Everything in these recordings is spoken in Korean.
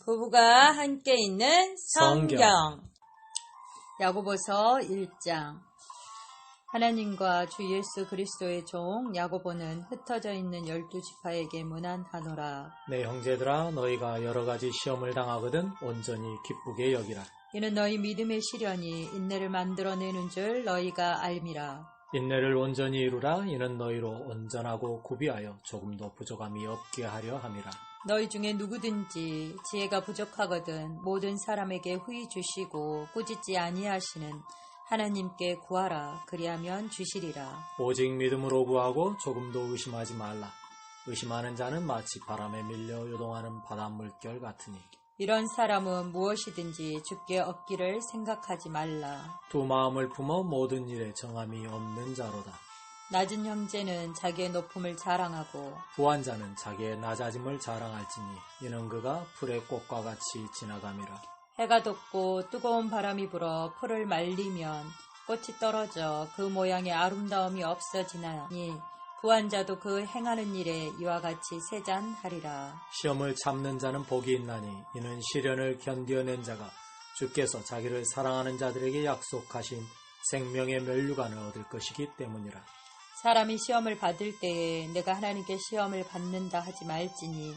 부부가 함께 있는 성경. 야고보서 1장. 하나님과 주 예수 그리스도의 종 야고보는 흩어져 있는 12지파에게 문안하노라. 내 형제들아, 너희가 여러 가지 시험을 당하거든 온전히 기쁘게 여기라. 이는 너희 믿음의 시련이 인내를 만들어내는 줄 너희가 알미라. 인내를 온전히 이루라. 이는 너희로 온전하고 구비하여 조금도 부족함이 없게 하려 함이라. 너희 중에 누구든지 지혜가 부족하거든 모든 사람에게 후히 주시고 꾸짖지 아니하시는 하나님께 구하라. 그리하면 주시리라. 오직 믿음으로 구하고 조금도 의심하지 말라. 의심하는 자는 마치 바람에 밀려 요동하는 바닷물결 같으니 이런 사람은 무엇이든지 주께 얻기를 생각하지 말라. 두 마음을 품어 모든 일에 정함이 없는 자로다. 낮은 형제는 자기의 높음을 자랑하고 부한 자는 자기의 낮아짐을 자랑할지니 이는 그가 풀의 꽃과 같이 지나감이라. 해가 돋고 뜨거운 바람이 불어 풀을 말리면 꽃이 떨어져 그 모양의 아름다움이 없어지나니 부한 자도 그 행하는 일에 이와 같이 세잔하리라. 시험을 참는 자는 복이 있나니 이는 시련을 견뎌낸 자가 주께서 자기를 사랑하는 자들에게 약속하신 생명의 면류관을 얻을 것이기 때문이라. 사람이 시험을 받을 때에 내가 하나님께 시험을 받는다 하지 말지니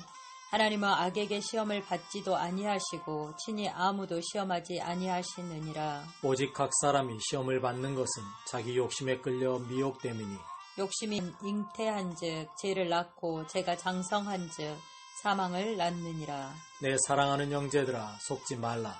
하나님은 악에게 시험을 받지도 아니하시고 친히 아무도 시험하지 아니하시느니라. 오직 각 사람이 시험을 받는 것은 자기 욕심에 끌려 미혹됨이니 욕심이 잉태한즉 죄를 낳고 죄가 장성한즉 사망을 낳느니라. 내 사랑하는 형제들아, 속지 말라.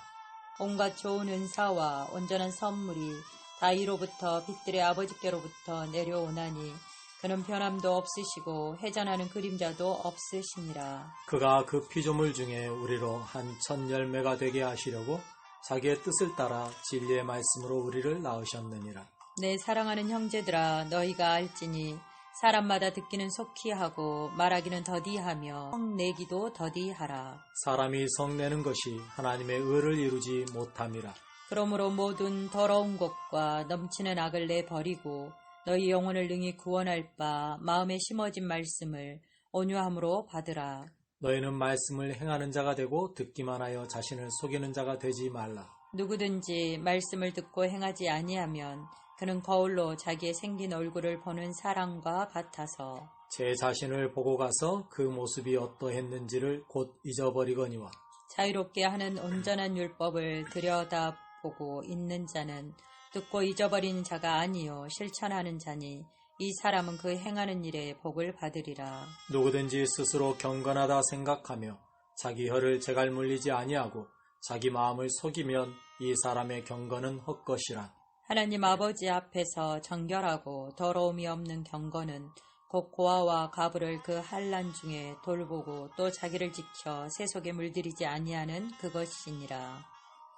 온갖 좋은 은사와 온전한 선물이 다 이로부터 빛들의 아버지께로부터 내려오나니 그는 변함도 없으시고 회전하는 그림자도 없으시니라. 그가 그 피조물 중에 우리로 한 첫 열매가 되게 하시려고 자기의 뜻을 따라 진리의 말씀으로 우리를 낳으셨느니라. 내 사랑하는 형제들아, 너희가 알지니 사람마다 듣기는 속히 하고 말하기는 더디하며 성내기도 더디하라. 사람이 성내는 것이 하나님의 의를 이루지 못함이라. 그러므로 모든 더러운 것과 넘치는 악을 내버리고 너희 영혼을 능히 구원할 바 마음에 심어진 말씀을 온유함으로 받으라. 너희는 말씀을 행하는 자가 되고 듣기만 하여 자신을 속이는 자가 되지 말라. 누구든지 말씀을 듣고 행하지 아니하면 그는 거울로 자기의 생긴 얼굴을 보는 사람과 같아서 제 자신을 보고 가서 그 모습이 어떠했는지를 곧 잊어버리거니와 자유롭게 하는 온전한 율법을 들여다보고 있는 자는 듣고 잊어버리는 자가 아니요 실천하는 자니 이 사람은 그 행하는 일에 복을 받으리라. 누구든지 스스로 경건하다 생각하며 자기 혀를 제갈 물리지 아니하고 자기 마음을 속이면 이 사람의 경건은 헛것이라. 하나님 아버지 앞에서 정결하고 더러움이 없는 경건은 곧 고아와 가부를 그 환난 중에 돌보고 또 자기를 지켜 세속에 물들이지 아니하는 그것이니라.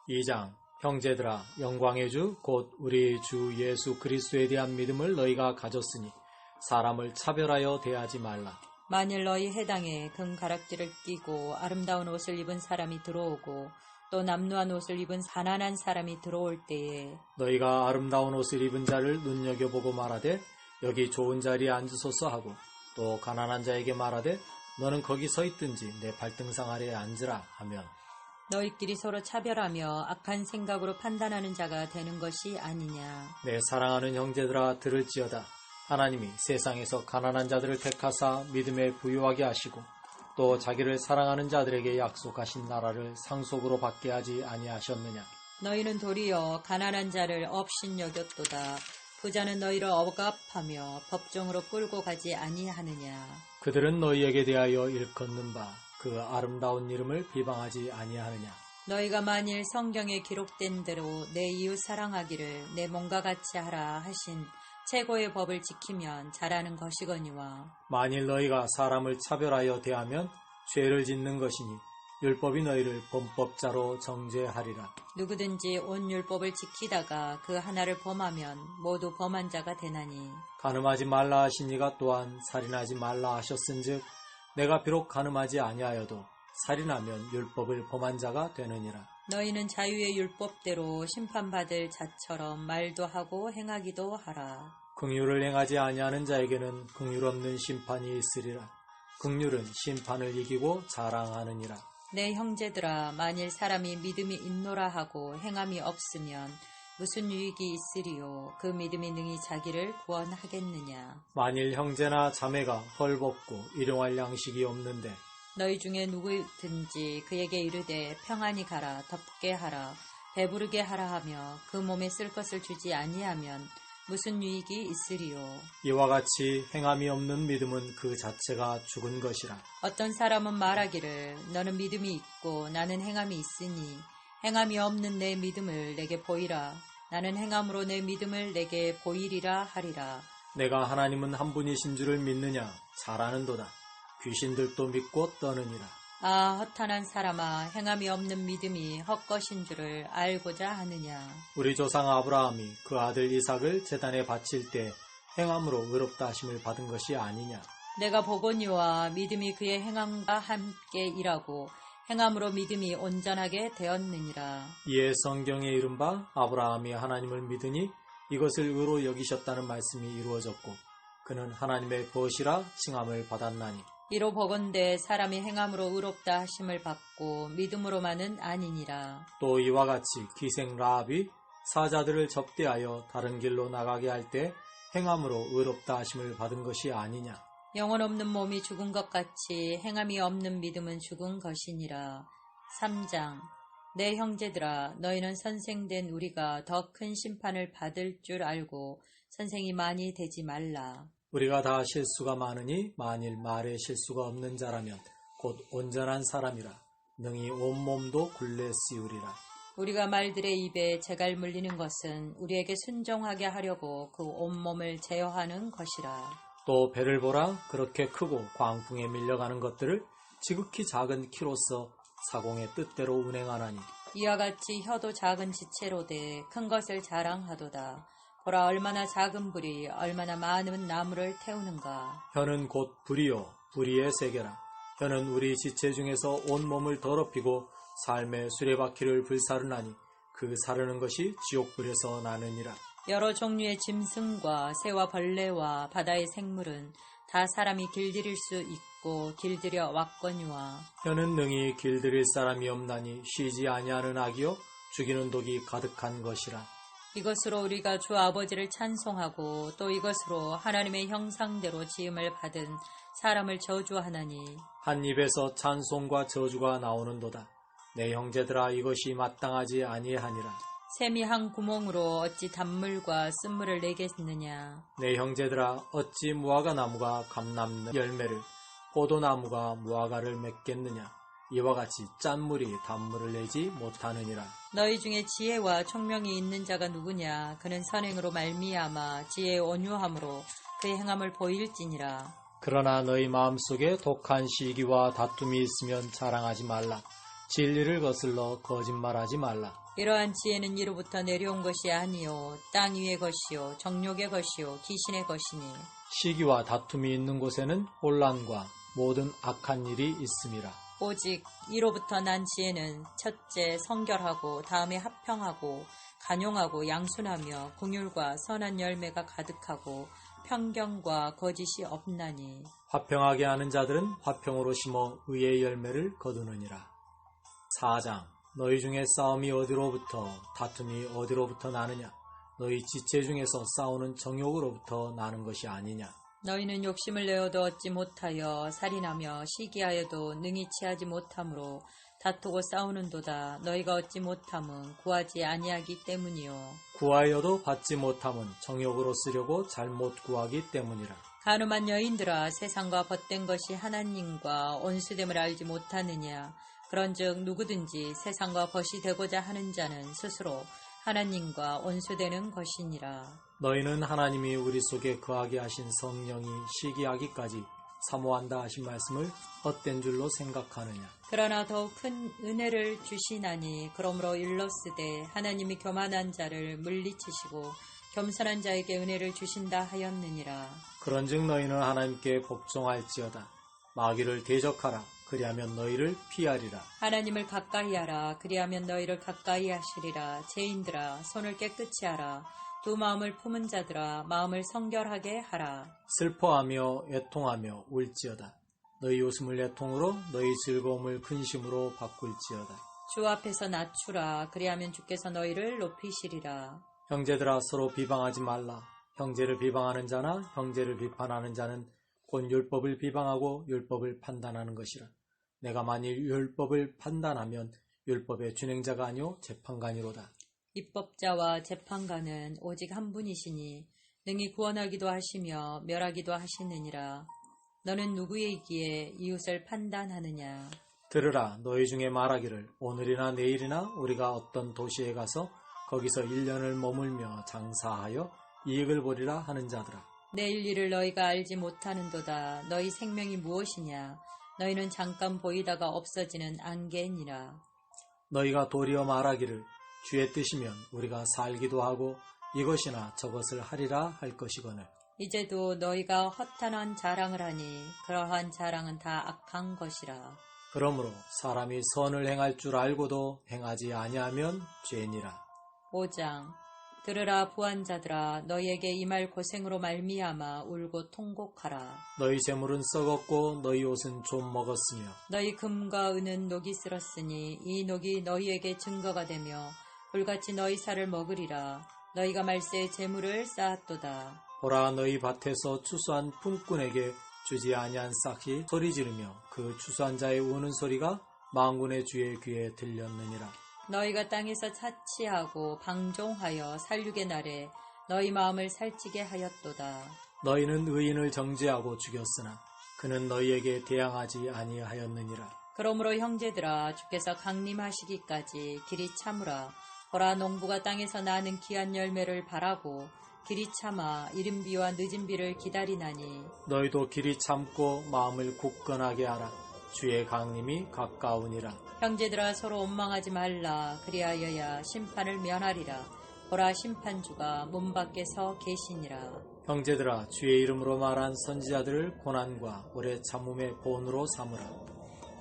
2장. 형제들아, 영광의 주 곧 우리 주 예수 그리스도에 대한 믿음을 너희가 가졌으니 사람을 차별하여 대하지 말라. 만일 너희 해당에 금가락지를 끼고 아름다운 옷을 입은 사람이 들어오고 또 남루한 옷을 입은 가난한 사람이 들어올 때에 너희가 아름다운 옷을 입은 자를 눈여겨보고 말하되 여기 좋은 자리에 앉으소서 하고 또 가난한 자에게 말하되 너는 거기 서 있든지 내 발등상 아래에 앉으라 하면 너희끼리 서로 차별하며 악한 생각으로 판단하는 자가 되는 것이 아니냐. 내 사랑하는 형제들아, 들을지어다. 하나님이 세상에서 가난한 자들을 택하사 믿음에 부유하게 하시고 또 자기를 사랑하는 자들에게 약속하신 나라를 상속으로 받게 하지 아니하셨느냐. 너희는 도리어 가난한 자를 업신 여겼도다. 부자는 너희를 억압하며 법정으로 끌고 가지 아니하느냐. 그들은 너희에게 대하여 일컫는 바 그 아름다운 이름을 비방하지 아니하느냐. 너희가 만일 성경에 기록된 대로 내 이웃 사랑하기를 내 몸과 같이 하라 하신 최고의 법을 지키면 잘하는 것이거니와 만일 너희가 사람을 차별하여 대하면 죄를 짓는 것이니 율법이 너희를 범법자로 정죄하리라. 누구든지 온 율법을 지키다가 그 하나를 범하면 모두 범한 자가 되나니 간음하지 말라 하신 이가 또한 살인하지 말라 하셨은즉 내가 비록 간음하지 아니하여도 살인하면 율법을 범한 자가 되느니라. 너희는 자유의 율법대로 심판받을 자처럼 말도 하고 행하기도 하라. 긍휼을 행하지 아니하는 자에게는 긍휼 없는 심판이 있으리라. 긍휼은 심판을 이기고 자랑하느니라. 내 형제들아, 만일 사람이 믿음이 있노라 하고 행함이 없으면 무슨 유익이 있으리요? 그 믿음이 능히 자기를 구원하겠느냐? 만일 형제나 자매가 헐벗고 일용할 양식이 없는데 너희 중에 누구든지 그에게 이르되 평안히 가라, 덥게 하라, 배부르게 하라 하며 그 몸에 쓸 것을 주지 아니하면 무슨 유익이 있으리요? 이와 같이 행함이 없는 믿음은 그 자체가 죽은 것이라. 어떤 사람은 말하기를 너는 믿음이 있고 나는 행함이 있으니 행함이 없는 내 믿음을 내게 보이라. 나는 행함으로 내 믿음을 내게 보이리라 하리라. 내가 하나님은 한 분이신 줄을 믿느냐? 잘 아는도다. 귀신들도 믿고 떠느니라. 아, 허탄한 사람아, 행함이 없는 믿음이 헛것인 줄을 알고자 하느냐? 우리 조상 아브라함이 그 아들 이삭을 제단에 바칠 때 행함으로 의롭다 하심을 받은 것이 아니냐? 내가 보거니와 믿음이 그의 행함과 함께 일하고 행함으로 믿음이 온전하게 되었느니라. 이에 성경에 이른 바 아브라함이 하나님을 믿으니 이것을 의로 여기셨다는 말씀이 이루어졌고 그는 하나님의 벗이라 칭함을 받았나니. 이로 보건대 사람이 행함으로 의롭다 하심을 받고 믿음으로만은 아니니라. 또 이와 같이 기생 라합이 사자들을 접대하여 다른 길로 나가게 할 때 행함으로 의롭다 하심을 받은 것이 아니냐. 영혼 없는 몸이 죽은 것 같이 행함이 없는 믿음은 죽은 것이니라. 3장. 내 형제들아, 너희는 선생된 우리가 더 큰 심판을 받을 줄 알고 선생이 많이 되지 말라. 우리가 다 실수가 많으니 만일 말에 실수가 없는 자라면 곧 온전한 사람이라 능히 온몸도 굴레 씌우리라. 우리가 말들의 입에 재갈 물리는 것은 우리에게 순종하게 하려고 그 온몸을 제어하는 것이라. 또 배를 보라. 그렇게 크고 광풍에 밀려가는 것들을 지극히 작은 키로서 사공의 뜻대로 운행하나니. 이와 같이 혀도 작은 지체로되 큰 것을 자랑하도다. 보라, 얼마나 작은 불이 얼마나 많은 나무를 태우는가. 혀는 곧 불이요 불의의 세계라. 혀는 우리 지체 중에서 온 몸을 더럽히고 삶의 수레바퀴를 불사르나니 그 사르는 것이 지옥불에서 나느니라. 여러 종류의 짐승과 새와 벌레와 바다의 생물은 다 사람이 길들일 수 있고 길들여 왔거니와. 혀는 능히 길들일 사람이 없나니 쉬지 아니하는 악이요 죽이는 독이 가득한 것이라. 이것으로 우리가 주 아버지를 찬송하고 또 이것으로 하나님의 형상대로 지음을 받은 사람을 저주하나니. 한 입에서 찬송과 저주가 나오는도다. 내 형제들아, 이것이 마땅하지 아니하니라. 샘이 한 구멍으로 어찌 단물과 쓴물을 내겠느냐. 내 형제들아, 어찌 무화과 나무가 감람 열매를, 포도나무가 무화과를 맺겠느냐. 이와 같이 짠 물이 단물을 내지 못하느니라. 너희 중에 지혜와 총명이 있는 자가 누구냐. 그는 선행으로 말미암아 지혜의 온유함으로 그의 행함을 보일지니라. 그러나 너희 마음속에 독한 시기와 다툼이 있으면 자랑하지 말라. 진리를 거슬러 거짓말하지 말라. 이러한 지혜는 이로부터 내려온 것이 아니요 땅 위의 것이요 정욕의 것이요 귀신의 것이니. 시기와 다툼이 있는 곳에는 혼란과 모든 악한 일이 있음이라. 오직 이로부터 난 지혜는 첫째 성결하고 다음에 합평하고 간용하고 양순하며 긍휼과 선한 열매가 가득하고 편견과 거짓이 없나니. 화평하게 하는 자들은 화평으로 심어 의의 열매를 거두느니라. 4장. 너희 중에 싸움이 어디로부터 다툼이 어디로부터 나느냐. 너희 지체 중에서 싸우는 정욕으로부터 나는 것이 아니냐. 너희는 욕심을 내어도 얻지 못하여 살인하며 시기하여도 능히 취하지 못하므로 다투고 싸우는도다. 너희가 얻지 못함은 구하지 아니하기 때문이요 구하여도 받지 못함은 정욕으로 쓰려고 잘못 구하기 때문이라. 가늠한 여인들아, 세상과 벗된 것이 하나님과 온수됨을 알지 못하느냐. 그런즉 누구든지 세상과 벗이 되고자 하는 자는 스스로 하나님과 온수되는 것이니라. 너희는 하나님이 우리 속에 거하게 하신 성령이 시기하기까지 사모한다 하신 말씀을 헛된 줄로 생각하느냐. 그러나 더욱 큰 은혜를 주시나니 그러므로 일러스되 하나님이 교만한 자를 물리치시고 겸손한 자에게 은혜를 주신다 하였느니라. 그런즉 너희는 하나님께 복종할지어다. 마귀를 대적하라. 그리하면 너희를 피하리라. 하나님을 가까이 하라. 그리하면 너희를 가까이 하시리라. 죄인들아, 손을 깨끗이 하라. 두 마음을 품은 자들아, 마음을 성결하게 하라. 슬퍼하며 애통하며 울지어다. 너희 웃음을 애통으로 너희 즐거움을 근심으로 바꿀지어다. 주 앞에서 낮추라. 그리하면 주께서 너희를 높이시리라. 형제들아 서로 비방하지 말라. 형제를 비방하는 자나 형제를 비판하는 자는 곧 율법을 비방하고 율법을 판단하는 것이라. 내가 만일 율법을 판단하면 율법의 준행자가 아니요 재판관이로다. 입법자와 재판관은 오직 한 분이시니 능히 구원하기도 하시며 멸하기도 하시느니라. 너는 누구이기에 이웃을 판단하느냐. 들으라. 너희 중에 말하기를 오늘이나 내일이나 우리가 어떤 도시에 가서 거기서 1년을 머물며 장사하여 이익을 보리라 하는 자들아. 내일 일을 너희가 알지 못하는도다. 너희 생명이 무엇이냐. 너희는 잠깐 보이다가 없어지는 안개니라. 너희가 도리어 말하기를 주의 뜻이면 우리가 살기도 하고 이것이나 저것을 하리라 할 것이거늘. 이제도 너희가 허탄한 자랑을 하니 그러한 자랑은 다 악한 것이라. 그러므로 사람이 선을 행할 줄 알고도 행하지 아니하면 죄니라. 5장. 들으라 부한자들아. 너희에게 임할 고생으로 말미암아 울고 통곡하라. 너희 재물은 썩었고 너희 옷은 좀 먹었으며 너희 금과 은은 녹이 쓸었으니 이 녹이 너희에게 증거가 되며 불같이 너희 살을 먹으리라. 너희가 말세의 재물을 쌓았도다. 보라. 너희 밭에서 추수한 품꾼에게 주지 아니한 싹이 소리 지르며 그 추수한 자의 우는 소리가 만군의 주의 귀에 들렸느니라. 너희가 땅에서 차치하고 방종하여 살육의 날에 너희 마음을 살찌게 하였도다. 너희는 의인을 정죄하고 죽였으나 그는 너희에게 대항하지 아니하였느니라. 그러므로 형제들아 주께서 강림하시기까지 길이 참으라. 보라 농부가 땅에서 나는 귀한 열매를 바라고 길이 참아 이른 비와 늦은 비를 기다리나니 너희도 길이 참고 마음을 굳건하게 하라. 주의 강림이 가까우니라. 형제들아 서로 원망하지 말라. 그리하여야 심판을 면하리라. 보라 심판주가 문 밖에 서 계시니라. 형제들아 주의 이름으로 말한 선지자들을 고난과 오래 참음의 본으로 삼으라.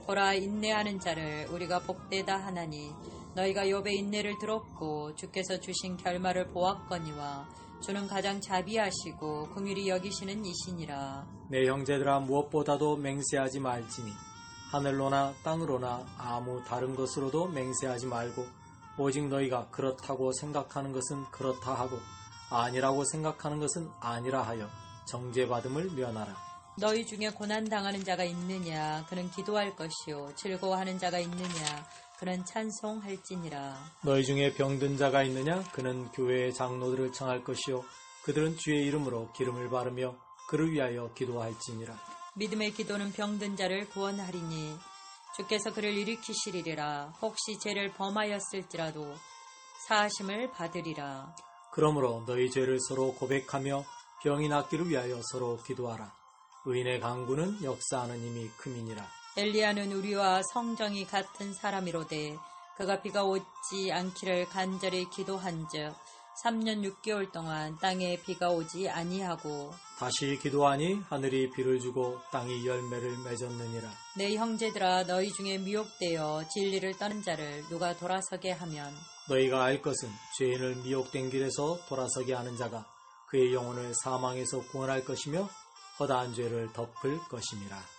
보라 인내하는 자를 우리가 복되다 하나니 너희가 욥의 인내를 들었고 주께서 주신 결말을 보았거니와 주는 가장 자비하시고 긍휼히 여기시는 이시니라. 내 형제들아 무엇보다도 맹세하지 말지니 하늘로나 땅으로나 아무 다른 것으로도 맹세하지 말고 오직 너희가 그렇다고 생각하는 것은 그렇다 하고 아니라고 생각하는 것은 아니라 하여 정죄받음을 면하라. 너희 중에 고난당하는 자가 있느냐. 그는 기도할 것이요 즐거워하는 자가 있느냐. 그는 찬송할지니라. 너희 중에 병든 자가 있느냐. 그는 교회의 장로들을 청할 것이요 그들은 주의 이름으로 기름을 바르며 그를 위하여 기도할지니라. 믿음의 기도는 병든 자를 구원하리니 주께서 그를 일으키시리라. 혹시 죄를 범하였을지라도 사하심을 받으리라. 그러므로 너희 죄를 서로 고백하며 병이 낫기를 위하여 서로 기도하라. 의인의 강구는 역사하는 힘이 큼이니라. 엘리야는 우리와 성정이 같은 사람이로되 그가 비가 오지 않기를 간절히 기도한즉 3년 6개월 동안 땅에 비가 오지 아니하고 다시 기도하니 하늘이 비를 주고 땅이 열매를 맺었느니라. 내 형제들아 너희 중에 미혹되어 진리를 떠는 자를 누가 돌아서게 하면 너희가 알 것은 죄인을 미혹된 길에서 돌아서게 하는 자가 그의 영혼을 사망에서 구원할 것이며 허다한 죄를 덮을 것임이라.